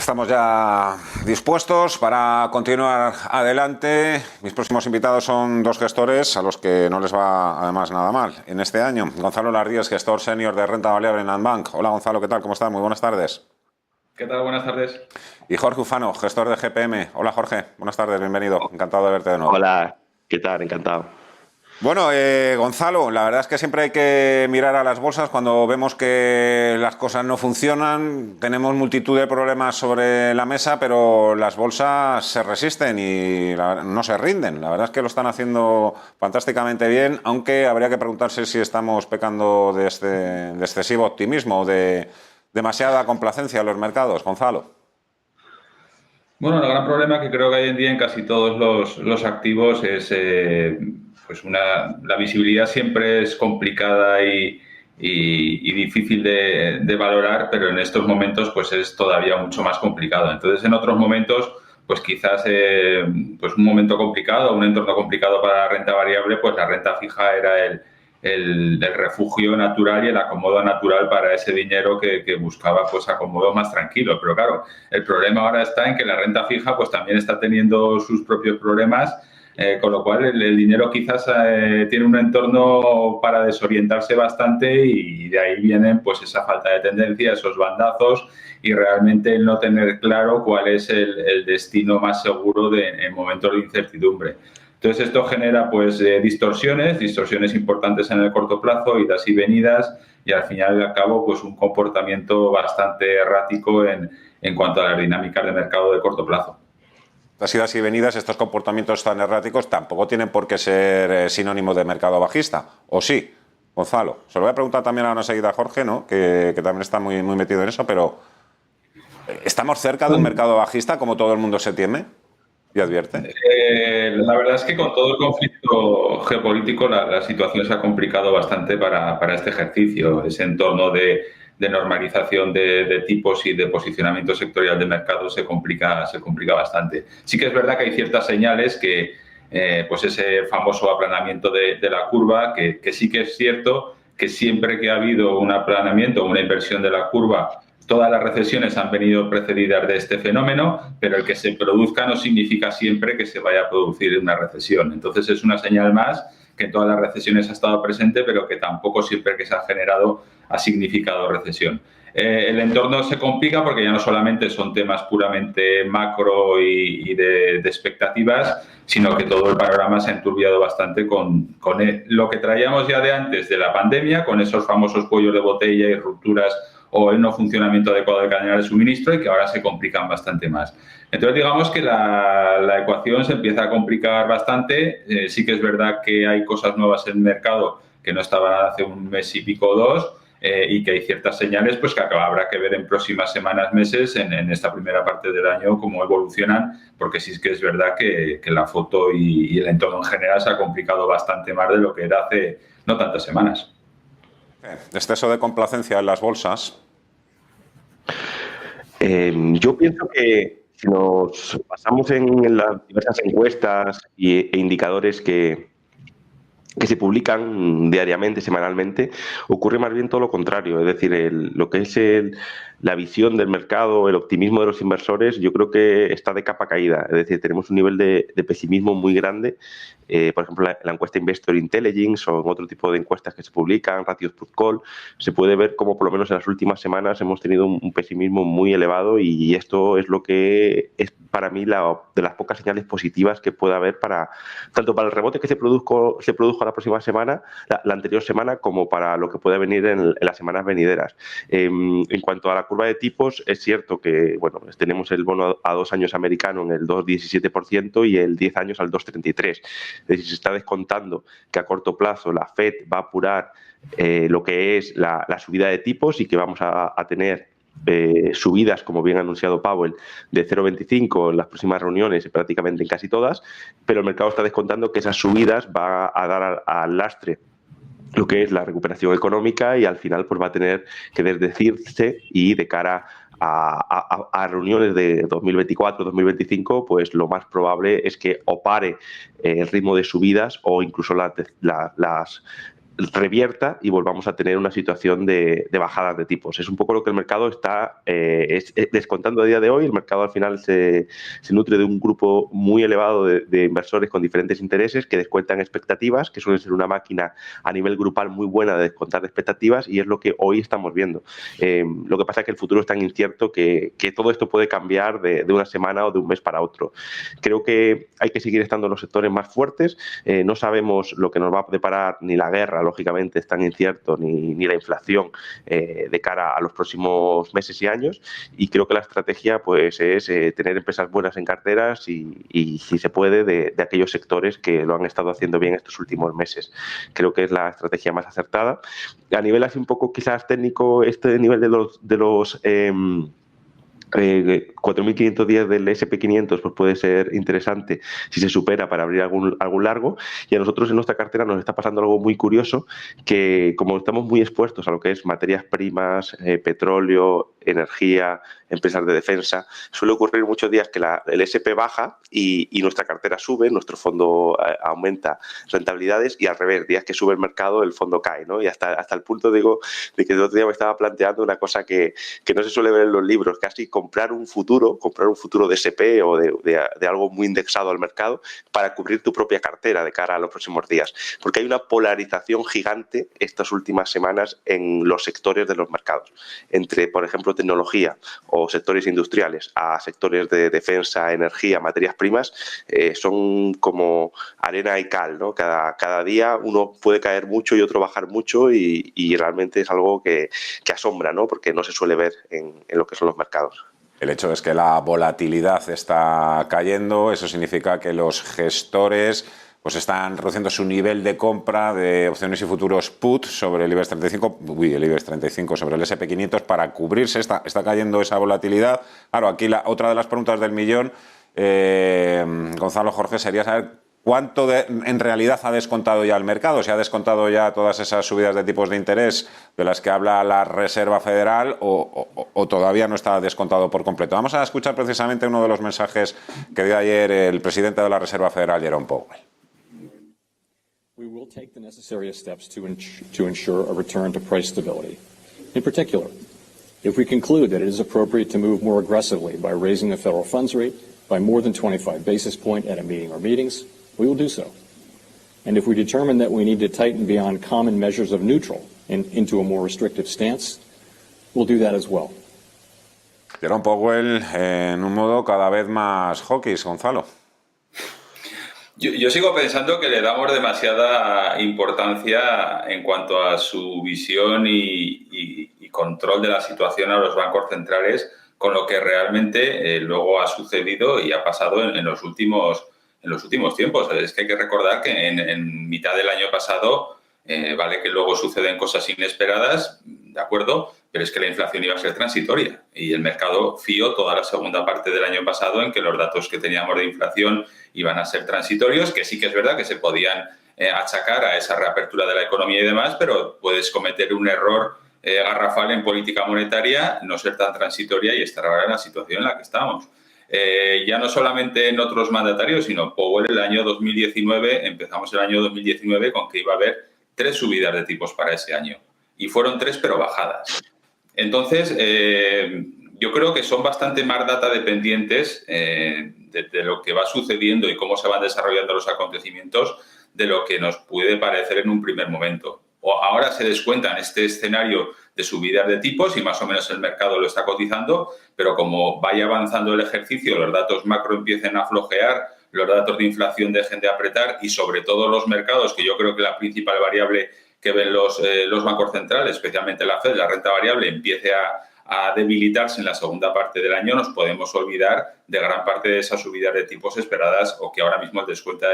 Estamos ya dispuestos para continuar adelante. Mis próximos invitados son dos gestores a los que no les va además nada mal en este año. Gonzalo Lardíez, gestor senior de renta variable en Landbank. Hola Gonzalo, ¿qué tal? ¿Cómo estás? Muy buenas tardes. ¿Qué tal? Buenas tardes. Y Jorge Ufano, gestor de GPM. Hola Jorge, buenas tardes, bienvenido. Encantado de verte de nuevo. Hola, ¿qué tal? Encantado. Bueno, Gonzalo, la verdad es que siempre hay que mirar a las bolsas cuando vemos que las cosas no funcionan. Tenemos multitud de problemas sobre la mesa, pero las bolsas se resisten y no se rinden. La verdad es que lo están haciendo fantásticamente bien, aunque habría que preguntarse si estamos pecando de excesivo optimismo o de demasiada complacencia en los mercados. Gonzalo. Bueno, el gran problema que creo que hay hoy en día en casi todos los activos es la visibilidad siempre es complicada y difícil de valorar, pero en estos momentos pues es todavía mucho más complicado. Entonces, en otros momentos, pues quizás pues un momento complicado, un entorno complicado para la renta variable, pues la renta fija era el refugio natural y el acomodo natural para ese dinero que buscaba pues acomodo más tranquilo. Pero claro, el problema ahora está en que la renta fija pues también está teniendo sus propios problemas, con lo cual el dinero quizás tiene un entorno para desorientarse bastante y de ahí vienen pues esa falta de tendencia, esos bandazos y realmente el no tener claro cuál es el destino más seguro en momentos de incertidumbre. Entonces esto genera pues distorsiones importantes en el corto plazo, idas y venidas y al final y al cabo pues un comportamiento bastante errático en cuanto a las dinámicas de mercado de corto plazo. Estas idas y venidas, estos comportamientos tan erráticos tampoco tienen por qué ser sinónimo de mercado bajista, ¿o sí? Gonzalo, se lo voy a preguntar también ahora enseguida a Jorge, ¿no? que también está muy metido en eso, pero ¿estamos cerca de un mercado bajista como todo el mundo se teme y advierte? La verdad es que con todo el conflicto geopolítico la situación se ha complicado bastante para este ejercicio. Ese entorno de normalización de tipos y de posicionamiento sectorial de mercado se complica bastante. Sí que es verdad que hay ciertas señales que pues ese famoso aplanamiento de la curva, que sí que es cierto que siempre que ha habido un aplanamiento o una inversión de la curva, todas las recesiones han venido precedidas de este fenómeno, pero el que se produzca no significa siempre que se vaya a producir una recesión. Entonces es una señal más que en todas las recesiones ha estado presente, pero que tampoco siempre que se ha generado ha significado recesión. El entorno se complica porque ya no solamente son temas puramente macro y de expectativas, sino que todo el panorama se ha enturbiado bastante con lo que traíamos ya de antes de la pandemia, con esos famosos cuellos de botella y rupturas o el no funcionamiento adecuado de cadena de suministro y que ahora se complican bastante más. Entonces, digamos que la ecuación se empieza a complicar bastante. Sí que es verdad que hay cosas nuevas en el mercado que no estaban hace un mes y pico o dos y que hay ciertas señales pues que habrá que ver en próximas semanas, meses, en esta primera parte del año cómo evolucionan, porque sí que es verdad que la foto y el entorno en general se ha complicado bastante más de lo que era hace no tantas semanas. Exceso de complacencia en las bolsas. Yo pienso que si nos basamos en las diversas encuestas e indicadores que se publican diariamente, semanalmente, ocurre más bien todo lo contrario. Es decir, lo que es la visión del mercado, el optimismo de los inversores, yo creo que está de capa caída. Es decir, tenemos un nivel de pesimismo muy grande. Por ejemplo, la encuesta Investor Intelligence o en otro tipo de encuestas que se publican, ratios put call, se puede ver como por lo menos en las últimas semanas hemos tenido un pesimismo muy elevado y esto es lo que es para mí de las pocas señales positivas que puede haber tanto para el rebote que se produjo la próxima semana, la anterior semana, como para lo que puede venir en las semanas venideras. En cuanto a la curva de tipos, es cierto que bueno, tenemos el bono a 2 años americano en el 2,17% y el 10 años al 2,33%. Es decir, se está descontando que a corto plazo la Fed va a apurar lo que es la subida de tipos y que vamos a tener subidas, como bien ha anunciado Powell, de 0,25 en las próximas reuniones, prácticamente en casi todas, pero el mercado está descontando que esas subidas va a dar al lastre lo que es la recuperación económica y al final pues va a tener que desdecirse y de cara a reuniones de 2024-2025, pues lo más probable es que o pare el ritmo de subidas o incluso las revierta y volvamos a tener una situación de bajadas de tipos. Es un poco lo que el mercado está descontando a día de hoy. El mercado al final se nutre de un grupo muy elevado de inversores con diferentes intereses que descuentan expectativas, que suelen ser una máquina a nivel grupal muy buena de descontar expectativas, y es lo que hoy estamos viendo. Lo que pasa es que el futuro es tan incierto que todo esto puede cambiar de una semana o de un mes para otro. Creo que hay que seguir estando en los sectores más fuertes. No sabemos lo que nos va a deparar ni la guerra, lógicamente es tan incierto, ni la inflación de cara a los próximos meses y años, y creo que la estrategia pues es tener empresas buenas en carteras y si se puede, de aquellos sectores que lo han estado haciendo bien estos últimos meses. Creo que es la estrategia más acertada. A nivel así un poco quizás técnico, este nivel de los 4.500 días del SP500 pues puede ser interesante si se supera para abrir algún largo, y a nosotros en nuestra cartera nos está pasando algo muy curioso, que como estamos muy expuestos a lo que es materias primas, petróleo, energía, empresas de defensa, suele ocurrir muchos días que el SP baja y nuestra cartera sube, nuestro fondo aumenta rentabilidades, y al revés, días que sube el mercado el fondo cae, ¿no? Y hasta el punto, digo, de que el otro día me estaba planteando una cosa que no se suele ver en los libros, casi comprar un futuro de SP o de algo muy indexado al mercado para cubrir tu propia cartera de cara a los próximos días, porque hay una polarización gigante estas últimas semanas en los sectores de los mercados, entre, por ejemplo, tecnología o sectores industriales a sectores de defensa, energía, materias primas. Son como arena y cal, ¿no? Cada día uno puede caer mucho y otro bajar mucho, y realmente es algo que asombra, ¿no? Porque no se suele ver en lo que son los mercados. El hecho es que la volatilidad está cayendo, eso significa que los gestores pues están reduciendo su nivel de compra de opciones y futuros put sobre el IBEX 35, el IBEX 35 sobre el SP500 para cubrirse. Está cayendo esa volatilidad. Claro, aquí otra de las preguntas del millón, Gonzalo, Jorge, sería saber cuánto en realidad ha descontado ya el mercado. ¿Se ha descontado ya todas esas subidas de tipos de interés de las que habla la Reserva Federal o todavía no está descontado por completo? Vamos a escuchar precisamente uno de los mensajes que dio ayer el presidente de la Reserva Federal, Jerome Powell. We will take the necessary steps to ensure a return to price stability. In particular, if we conclude that it is appropriate to move more aggressively by raising the federal funds rate by more than 25 basis points at a meeting or meetings, we will do so. And if we determine that we need to tighten beyond common measures of neutral and into a more restrictive stance, we'll do that as well. Jerome Powell en un modo cada vez más hawkish, Gonzalo. Yo sigo pensando que le damos demasiada importancia en cuanto a su visión y control de la situación a los bancos centrales, con lo que realmente luego ha sucedido y ha pasado en los últimos tiempos. Es que hay que recordar que en mitad del año pasado, vale que luego suceden cosas inesperadas, de acuerdo, pero es que la inflación iba a ser transitoria y el mercado fió toda la segunda parte del año pasado en que los datos que teníamos de inflación iban a ser transitorios, que sí que es verdad que se podían achacar a esa reapertura de la economía y demás, pero puedes cometer un error garrafal en política monetaria, no ser tan transitoria y estar ahora en la situación en la que estamos. Ya no solamente en otros mandatarios, sino Powell el año 2019, empezamos el año 2019 con que iba a haber 3 subidas de tipos para ese año. Y fueron 3, pero bajadas. Entonces, yo creo que son bastante más data dependientes de lo que va sucediendo y cómo se van desarrollando los acontecimientos de lo que nos puede parecer en un primer momento. O ahora se descuentan este escenario de subidas de tipos y más o menos el mercado lo está cotizando, pero como vaya avanzando el ejercicio, los datos macro empiecen a flojear, los datos de inflación dejen de apretar y sobre todo los mercados, que yo creo que la principal variable que ven los bancos centrales, especialmente la Fed, la renta variable, empiece a debilitarse en la segunda parte del año, nos podemos olvidar de gran parte de esas subidas de tipos esperadas o que ahora mismo descuenta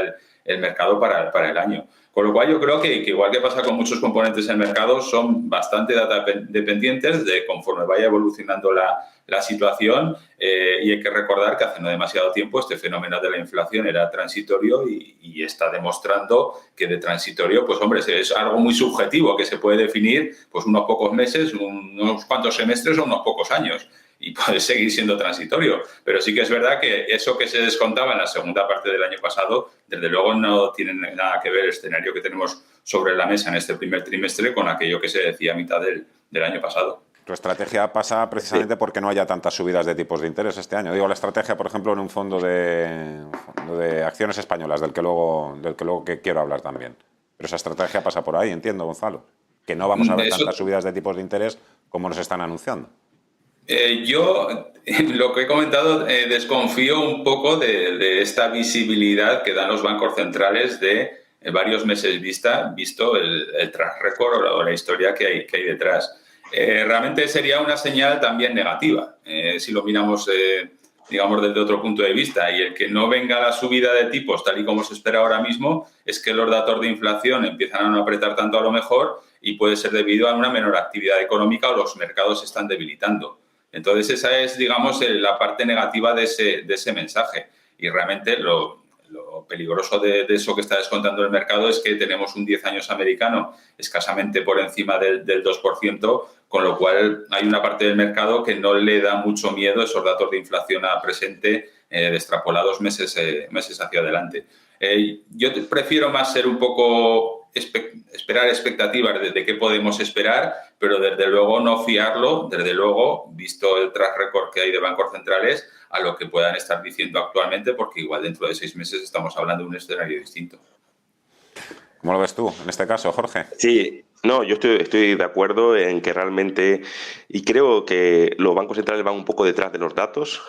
el mercado para el año. Con lo cual yo creo que igual que pasa con muchos componentes en el mercado, son bastante data dependientes de conforme vaya evolucionando la situación y hay que recordar que hace no demasiado tiempo este fenómeno de la inflación era transitorio y está demostrando que de transitorio, pues hombre, es algo muy subjetivo que se puede definir pues unos pocos meses, unos cuantos semestres o unos pocos años. Y puede seguir siendo transitorio. Pero sí que es verdad que eso que se descontaba en la segunda parte del año pasado, desde luego no tiene nada que ver el escenario que tenemos sobre la mesa en este primer trimestre con aquello que se decía a mitad del año pasado. Tu estrategia pasa precisamente porque no haya tantas subidas de tipos de interés este año. Digo, la estrategia, por ejemplo, en un fondo de acciones españolas, del que luego quiero hablar también. Pero esa estrategia pasa por ahí, entiendo, Gonzalo. Que no vamos a ver tantas subidas de tipos de interés como nos están anunciando. Yo, lo que he comentado, desconfío un poco de esta visibilidad que dan los bancos centrales de varios meses visto el track record o la historia que hay detrás. Realmente sería una señal también negativa, si lo miramos, digamos, desde otro punto de vista. Y el que no venga la subida de tipos tal y como se espera ahora mismo es que los datos de inflación empiezan a no apretar tanto a lo mejor y puede ser debido a una menor actividad económica o los mercados se están debilitando. Entonces, esa es, digamos, la parte negativa de ese mensaje. Y realmente lo peligroso de eso que está descontando el mercado es que tenemos un 10 años americano escasamente por encima del 2%, con lo cual hay una parte del mercado que no le da mucho miedo esos datos de inflación a presente de extrapolados meses hacia adelante. Yo prefiero más ser un poco esperar expectativas de qué podemos esperar, pero desde luego no fiarlo, desde luego, visto el track record que hay de bancos centrales, a lo que puedan estar diciendo actualmente, porque igual dentro de 6 meses estamos hablando de un escenario distinto. ¿Cómo lo ves tú en este caso, Jorge? Sí, no, yo estoy de acuerdo en que realmente, y creo que los bancos centrales van un poco detrás de los datos,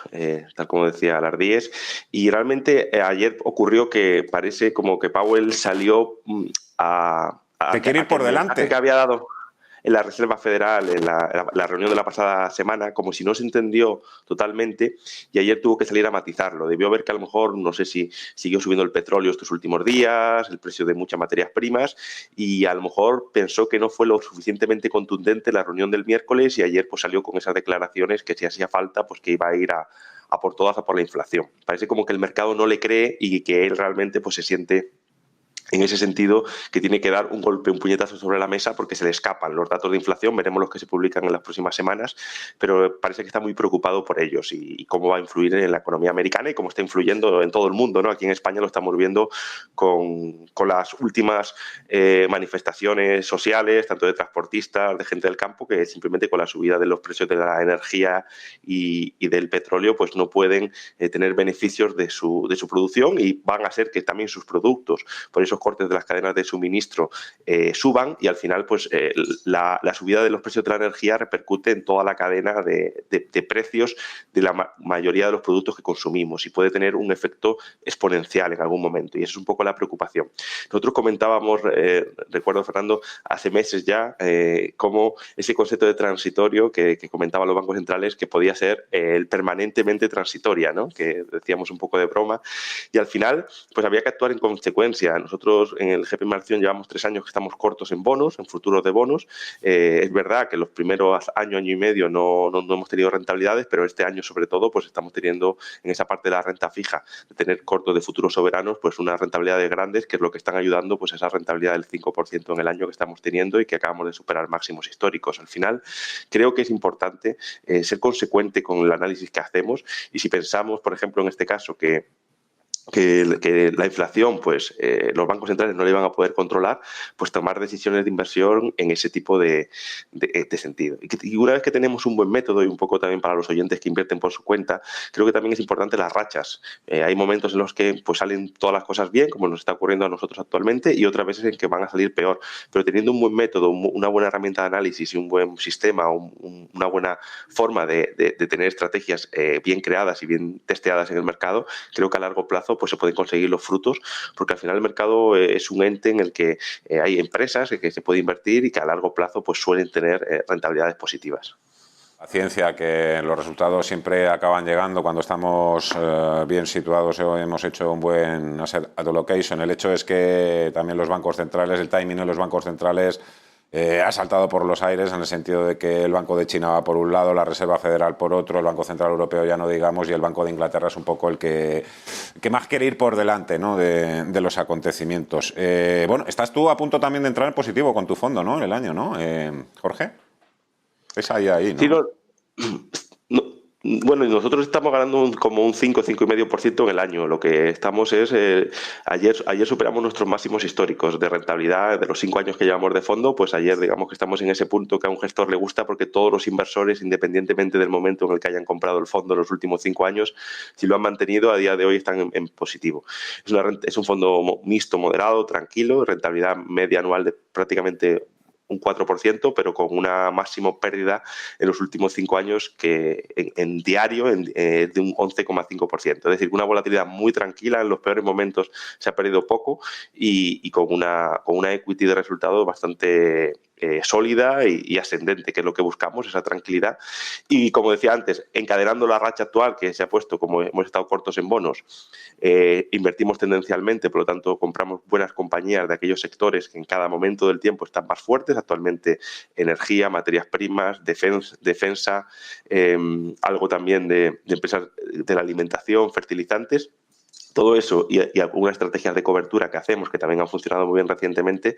tal como decía Lardíez, y realmente ayer ocurrió que parece como que Powell salió ¿Te quiere ir por delante? Que había dado en la Reserva Federal, en la reunión de la pasada semana, como si no se entendió totalmente, y ayer tuvo que salir a matizarlo. Debió ver que a lo mejor, no sé si siguió subiendo el petróleo estos últimos días, el precio de muchas materias primas, y a lo mejor pensó que no fue lo suficientemente contundente la reunión del miércoles, y ayer pues salió con esas declaraciones que si hacía falta, pues que iba a ir a por todas a por la inflación. Parece como que el mercado no le cree y que él realmente pues se siente en ese sentido que tiene que dar un golpe, un puñetazo sobre la mesa porque se le escapan los datos de inflación, veremos los que se publican en las próximas semanas, pero parece que está muy preocupado por ellos y cómo va a influir en la economía americana y cómo está influyendo en todo el mundo, ¿no? Aquí en España lo estamos viendo con las últimas manifestaciones sociales, tanto de transportistas, de gente del campo, que simplemente con la subida de los precios de la energía y del petróleo pues no pueden tener beneficios de su producción y van a hacer que también sus productos, por esos cortes de las cadenas de suministro suban y al final pues la subida de los precios de la energía repercute en toda la cadena de precios de la mayoría de los productos que consumimos y puede tener un efecto exponencial en algún momento y eso es un poco la preocupación. Nosotros comentábamos, recuerdo Fernando, hace meses ya cómo ese concepto de transitorio que comentaban los bancos centrales que podía ser el permanentemente transitoria, ¿no? Que decíamos un poco de broma y al final pues había que actuar en consecuencia. Nosotros en el GP Acción llevamos 3 años que estamos cortos en bonos, en futuros de bonos. Es verdad que los primeros año y medio no hemos tenido rentabilidades, pero este año sobre todo pues estamos teniendo en esa parte de la renta fija, de tener cortos de futuros soberanos, pues unas rentabilidades grandes que es lo que están ayudando pues a esa rentabilidad del 5% en el año que estamos teniendo y que acabamos de superar máximos históricos. Al final creo que es importante ser consecuente con el análisis que hacemos y si pensamos, por ejemplo, en este caso que la inflación, pues los bancos centrales no le iban a poder controlar, pues tomar decisiones de inversión en ese tipo de sentido. Y una vez que tenemos un buen método y un poco también para los oyentes que invierten por su cuenta, creo que también es importante las rachas. Hay momentos en los que pues salen todas las cosas bien, como nos está ocurriendo a nosotros actualmente, y otras veces en que van a salir peor. Pero teniendo un buen método, una buena herramienta de análisis y un buen sistema, una buena forma de tener estrategias bien creadas y bien testeadas en el mercado, creo que a largo plazo pues se pueden conseguir los frutos, porque al final el mercado es un ente en el que hay empresas en que se puede invertir y que a largo plazo pues suelen tener rentabilidades positivas. Paciencia, que los resultados siempre acaban llegando cuando estamos bien situados o hemos hecho un buen asset allocation. El hecho es que también los bancos centrales, el timing de los bancos centrales ha saltado por los aires en el sentido de que el Banco de China va por un lado, la Reserva Federal por otro, el Banco Central Europeo ya no digamos, y el Banco de Inglaterra es un poco el que más quiere ir por delante, ¿no? de los acontecimientos. Bueno, estás tú a punto también de entrar en positivo con tu fondo, ¿no? En el año, ¿no? Jorge. Es ahí, ¿no? Sí, Bueno, y nosotros estamos ganando como un 5,5% en el año. Lo que estamos es, ayer superamos nuestros máximos históricos de rentabilidad de los 5 años que llevamos de fondo, pues ayer digamos que estamos en ese punto que a un gestor le gusta porque todos los inversores, independientemente del momento en el que hayan comprado el fondo en los últimos 5 años, si lo han mantenido, a día de hoy están en positivo. Es un fondo mixto, moderado, tranquilo, rentabilidad media anual de prácticamente un 4%, pero con una máxima pérdida en los últimos 5 años que en diario de un 11,5%. Es decir, una volatilidad muy tranquila, en los peores momentos se ha perdido poco y con una equity de resultados bastante sólida y ascendente, que es lo que buscamos, esa tranquilidad. Y como decía antes, encadenando la racha actual que se ha puesto, como hemos estado cortos en bonos, invertimos tendencialmente, por lo tanto compramos buenas compañías de aquellos sectores que en cada momento del tiempo están más fuertes, actualmente energía, materias primas, defensa, algo también de empresas de la alimentación, fertilizantes. Todo eso y algunas estrategias de cobertura que hacemos, que también han funcionado muy bien recientemente,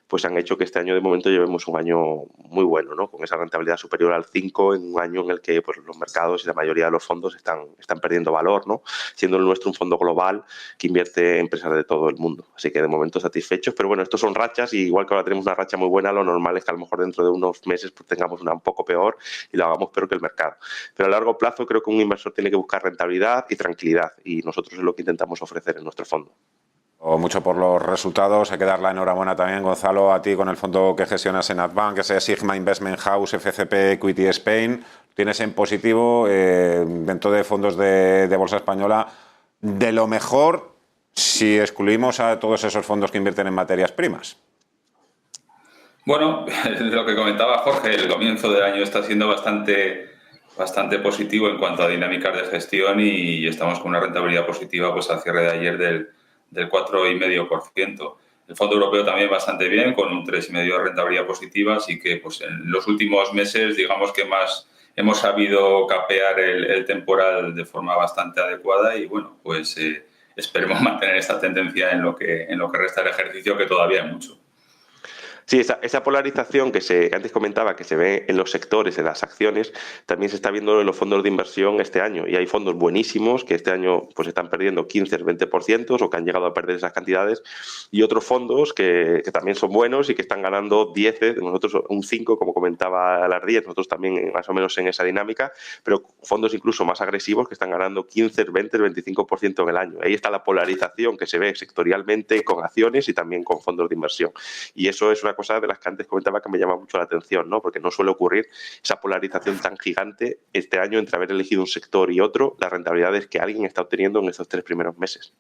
pues han hecho que este año de momento llevemos un año muy bueno, ¿no? Con esa rentabilidad superior al 5 en un año en el que pues, los mercados y la mayoría de los fondos están perdiendo valor, ¿no? Siendo el nuestro un fondo global que invierte en empresas de todo el mundo. Así que de momento satisfechos, pero bueno, estos son rachas y igual que ahora tenemos una racha muy buena, lo normal es que a lo mejor dentro de unos meses pues, tengamos una un poco peor y lo hagamos peor que el mercado. Pero a largo plazo creo que un inversor tiene que buscar rentabilidad y tranquilidad y nosotros es lo que intentamos ofrecer en nuestro fondo. Mucho por los resultados. Hay que dar la enhorabuena también, Gonzalo, a ti con el fondo que gestionas en Adbank, ese Sigma Investment House FCP Equity Spain. Tienes en positivo dentro de fondos de bolsa española de lo mejor si excluimos a todos esos fondos que invierten en materias primas. Bueno, lo que comentaba Jorge, el comienzo del año está siendo bastante positivo en cuanto a dinámicas de gestión y estamos con una rentabilidad positiva pues al cierre de ayer del 4,5%. El fondo europeo también bastante bien, con un 3,5% de rentabilidad positiva, así que pues en los últimos meses digamos que más hemos sabido capear el temporal de forma bastante adecuada y bueno, pues esperemos mantener esta tendencia en lo que resta del ejercicio, que todavía hay mucho. Sí, esa polarización que antes comentaba que se ve en los sectores, en las acciones, también se está viendo en los fondos de inversión este año. Y hay fondos buenísimos que este año pues están perdiendo 15, 20% o que han llegado a perder esas cantidades. Y otros fondos que también son buenos y que están ganando 10, nosotros un 5, como comentaba las 10, nosotros también más o menos en esa dinámica, pero fondos incluso más agresivos que están ganando 15, 20, 25% en el año. Ahí está la polarización que se ve sectorialmente con acciones y también con fondos de inversión. Y eso es una cosa de las que antes comentaba que me llama mucho la atención, ¿no? Porque no suele ocurrir esa polarización tan gigante este año entre haber elegido un sector y otro, las rentabilidades que alguien está obteniendo en estos 3 primeros meses.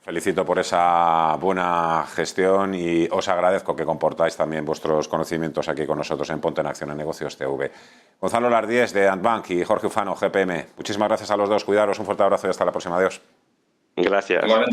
Felicito por esa buena gestión y os agradezco que comportáis también vuestros conocimientos aquí con nosotros en Ponte en Acción en Negocios TV. Gonzalo Lardíez de Adbank y Jorge Ufano, GPM. Muchísimas gracias a los dos. Cuidaros, un fuerte abrazo y hasta la próxima. Adiós. Gracias. Igualmente.